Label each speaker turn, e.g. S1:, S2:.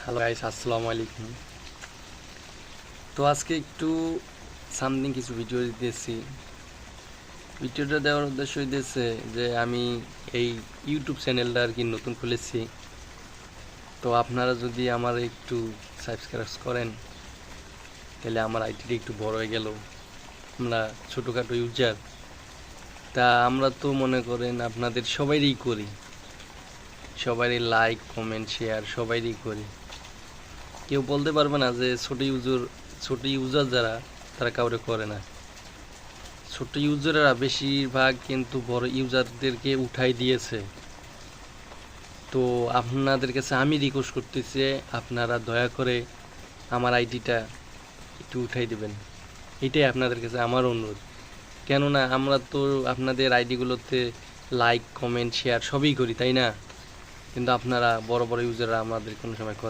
S1: Hello guys, আসসালামু আলাইকুম। তো আজকে একটু সামথিং কিছু ভিডিও দিতেছি। ভিডিওটা দেওয়ার উদ্দেশ্য হইতেছে যে আমি এই ইউটিউব চ্যানেলটা আর কি নতুন খুলেছি। তো আপনারা যদি আমার একটু সাবস্ক্রাইব করেন তাহলে আমার আইডিটা একটু বড় হয়ে গেল। আমরা ছোটোখাটো ইউজার, তা আমরা তো মনে করেন আপনাদের সবাইরই করি, সবারই লাইক কমেন্ট শেয়ার সবাইরই করি। কেউ বলতে পারবে না যে ছোট ইউজার যারা তারা কাউরে করে না। ছোট ইউজাররা বেশিরভাগ কিন্তু বড় ইউজারদেরকে উঠাই দিয়েছে। তো আপনাদের কাছে আমি রিকোয়েস্ট করতেছি, আপনারা দয়া করে আমার আইডিটা একটু উঠাই দেবেন, এটাই আপনাদের কাছে আমার অনুরোধ। কেননা আমরা তো আপনাদের আইডিগুলোতে লাইক কমেন্ট শেয়ার সবই করি, তাই না? কিন্তু আপনারা বড় বড় ইউজাররা আমাদের কোনো সময় করে